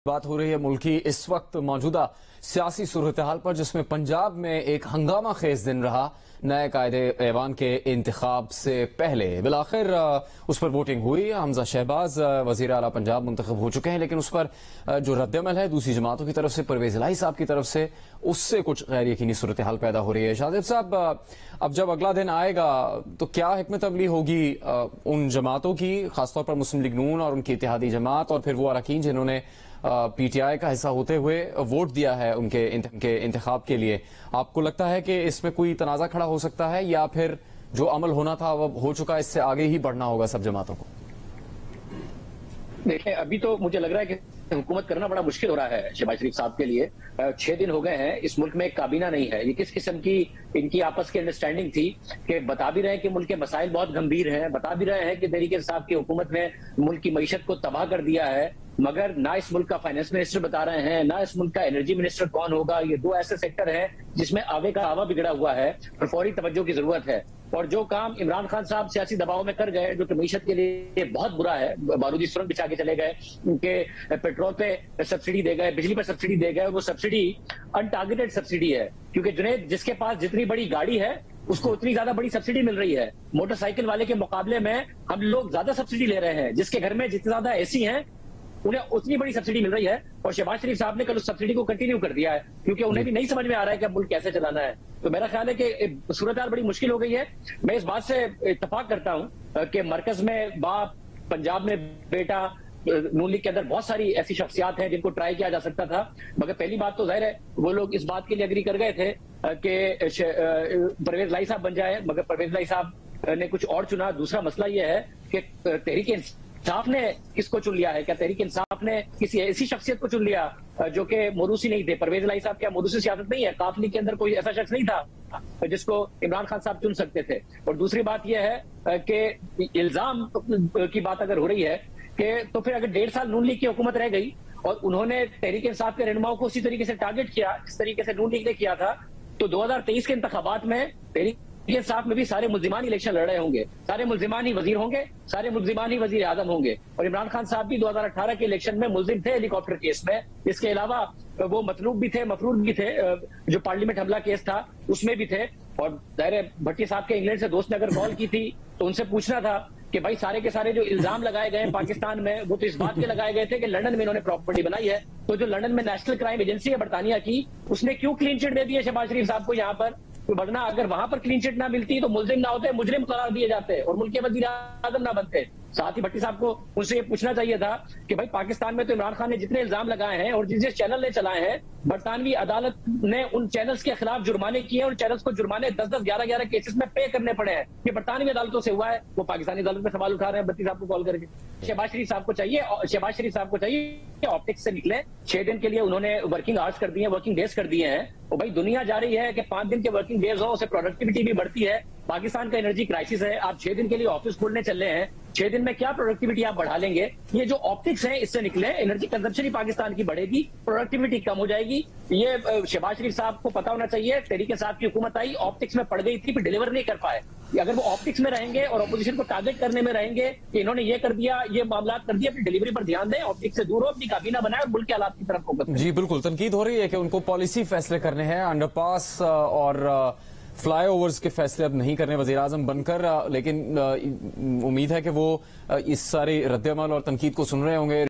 بات ہو رہی ہے ملک کی اس وقت موجودہ سیاسی صورتحال پر، جس میں پنجاب میں ایک ہنگامہ خیز دن رہا نئے قائد ایوان کے انتخاب سے پہلے۔ بالآخر اس پر ووٹنگ ہوئی۔ حمزہ شہباز وزیر اعلیٰ پنجاب منتخب ہو چکے ہیں، لیکن اس پر جو رد عمل ہے دوسری جماعتوں کی طرف سے، پرویز الہی صاحب کی طرف سے، اس سے کچھ غیر یقینی صورتحال پیدا ہو رہی ہے۔ شاہ زیب صاحب، اب جب اگلا دن آئے گا تو کیا حکمت عملی ہوگی ان جماعتوں کی، خاص طور پر مسلم لیگ نون اور ان کی اتحادی جماعت، اور پھر وہ اراکین جنہوں نے پی ٹی آئی کا حصہ ہوتے ہوئے ووٹ دیا ہے ان کے انتخاب کے لیے؟ آپ کو لگتا ہے کہ اس میں کوئی تنازع کھڑا ہو سکتا ہے، یا پھر جو عمل ہونا تھا وہ ہو چکا، اس سے آگے ہی بڑھنا ہوگا سب جماعتوں کو؟ دیکھیں، ابھی تو مجھے لگ رہا ہے کہ حکومت کرنا بڑا مشکل ہو رہا ہے شہباز شریف صاحب کے لیے۔ 6 دن ہو گئے ہیں، اس ملک میں ایک کابینہ نہیں ہے۔ یہ کس قسم کی ان کی آپس کی انڈرسٹینڈنگ تھی کہ بتا بھی رہے ہیں کہ ملک کے مسائل بہت گمبھیر ہیں، بتا بھی رہے ہیں کہ تحریک انصاف کی حکومت نے ملک کی معیشت کو تباہ کر دیا ہے، مگر نہ اس ملک کا فائنانس منسٹر بتا رہے ہیں، نہ اس ملک کا انرجی منسٹر کون ہوگا۔ یہ 2 ایسے سیکٹر ہیں جس میں آوے کا آوا بگڑا ہوا ہے اور فوری توجہ کی ضرورت ہے۔ اور جو کام عمران خان صاحب سیاسی دباؤ میں کر گئے، جو کہ معیشت کے لیے بہت برا ہے، بارودی سرنگ بچھا کے چلے گئے کہ پیٹرول پہ سبسڈی دے گئے، بجلی پہ سبسڈی دے گئے، وہ سبسڈی ان ٹارگیٹڈ سبسڈی ہے، کیونکہ جنید جس کے پاس جتنی بڑی گاڑی ہے اس کو اتنی زیادہ بڑی سبسڈی مل رہی ہے۔ موٹر سائیکل والے کے مقابلے میں ہم لوگ زیادہ سبسڈی لے رہے ہیں، جس کے گھر میں جتنے زیادہ اے سی ہیں انہیں اتنی بڑی سبسڈی مل رہی ہے۔ اور شہباز شریف صاحب نے کل اس سبسڈی کو کنٹینیو کر دیا ہے، کیونکہ انہیں بھی نہیں سمجھ میں آ رہا ہے کہ اب ملک کیسے چلانا ہے۔ تو میرا خیال ہے کہ صورتحال بڑی مشکل ہو گئی ہے۔ میں اس بات سے اتفاق کرتا ہوں کہ مرکز میں باپ، پنجاب میں بیٹا، نون لیگ کے اندر بہت ساری ایسی شخصیات ہیں جن کو ٹرائی کیا جا سکتا تھا، مگر پہلی بات تو ظاہر ہے وہ لوگ اس بات کے لیے اگری کر گئے تھے کہ پرویز الہی صاحب بن جائے، مگر پرویز الہی صاحب نے کچھ اور چنا۔ دوسرا مسئلہ یہ ہے کہ تحریک انصاف نے کس کو چن لیا ہے؟ کیا تحریک انصاف نے کسی ایسی شخصیت کو چن لیا جو کہ موروثی نہیں تھے؟ پرویز الہی صاحب کیا موروثی سیاست نہیں ہے؟ کاف لیگ کے اندر کوئی ایسا شخص نہیں تھا جس کو عمران خان صاحب چن سکتے تھے؟ اور دوسری بات یہ ہے کہ الزام کی بات اگر ہو رہی ہے کہ تو پھر اگر 1.5 سال نون لیگ کی حکومت رہ گئی اور انہوں نے تحریک انصاف کے رہنماؤں کو اسی طریقے سے ٹارگٹ کیا جس طریقے سے نون لیگ نے کیا تھا، تو 2023 کے انتخابات میں تحریک انصاف میں بھی سارے ملزمان الیکشن لڑ رہے ہوں گے، سارے ملزمان ہی وزیر ہوں گے، سارے ملزمان ہی وزیر اعظم ہوں گے۔ اور عمران خان صاحب بھی 2018 کے الیکشن میں ملزم تھے ہیلی کاپٹر کیس میں، اس کے علاوہ وہ مطلوب بھی تھے، مفرور بھی تھے، جو پارلیمنٹ حملہ کیس تھا اس میں بھی تھے۔ اور ظاہر بھٹی صاحب کے انگلینڈ سے دوست نے اگر کال کی تھی تو ان سے پوچھنا تھا کہ بھائی سارے کے سارے جو الزام لگائے گئے ہیں پاکستان میں وہ تو اس بات کے لگائے گئے تھے کہ لندن میں انہوں نے پراپرٹی بنائی ہے، تو جو لندن میں نیشنل کرائم ایجنسی ہے برطانیہ کی، اس نے کیوں کلین چٹ دے دی ہے شہباز شریف صاحب کو یہاں پر؟ ورنہ اگر وہاں پر کلین چٹ نہ ملتی تو ملزم نہ ہوتے، مجرم قرار دیے جاتے اور ملک کے وزیر اعظم نہ بنتے۔ ساتھ ہی بھٹی صاحب کو ان سے یہ پوچھنا چاہیے تھا کہ بھائی پاکستان میں تو عمران خان نے جتنے الزام لگائے ہیں اور جس چینل نے چلائے ہیں، برطانوی عدالت نے ان چینلز کے خلاف جرمانے کیے اور چینلز کو جرمانے 10-10 11-11 کیسز میں پے کرنے پڑے ہیں۔ یہ برطانوی عدالتوں سے ہوا ہے، وہ پاکستانی عدالت میں سوال اٹھا رہے ہیں بھٹی صاحب کو کال کر کے۔ شہباز شریف صاحب کو چاہیے کہ آپٹکس سے نکلیں۔ 6 دن کے لیے انہوں نے ورکنگ آورز کر دیے ہیں، ورکنگ ڈیز کر دیے ہیں، اور بھائی دنیا جا رہی ہے کہ 5 دن کے ورکنگ ڈیز ہو، اسے پروڈکٹیوٹی بھی بڑھتی ہے۔ پاکستان کا انرجی کرائسس ہے، آپ 6 دن کے لیے آفس کھولنے چل رہے ہیں، 6 دن میں کیا پروڈکٹیوٹی آپ بڑھا لیں گے؟ یہ جو آپٹکس ہیں اس سے نکلیں، انرجی کنزمپشن ہی پاکستان کی بڑھے گی، پروڈکٹیوٹی کم ہو جائے گی۔ یہ شہباز شریف صاحب کو پتا ہونا چاہیے۔ تحریک انصاف کی حکومت آئی، آپٹکس میں پڑ گئی تھی، پھر ڈیلیور نہیں کر پائے۔ اگر وہ آپٹکس میں رہیں گے اور اپوزیشن کو ٹارگٹ کرنے میں رہیں گے کہ انہوں نے یہ کر دیا، یہ معاملات کر دیا، پھر ڈیلیوری پر دھیان دیں، آپٹکس سے دور ہو، اپنی کابینہ بنائے اور ملک کے حالات کی طرف فوکس کریں۔ جی بالکل، تنقید ہو رہی ہے کہ ان کو پالیسی فیصلے کرنے ہیں، انڈر پاس اور فلائی اوورز کے فیصلے اب نہیں کرنے وزیر اعظم بن کر، لیکن امید ہے کہ وہ اس سارے رد عمل اور تنقید کو سن رہے ہوں گے۔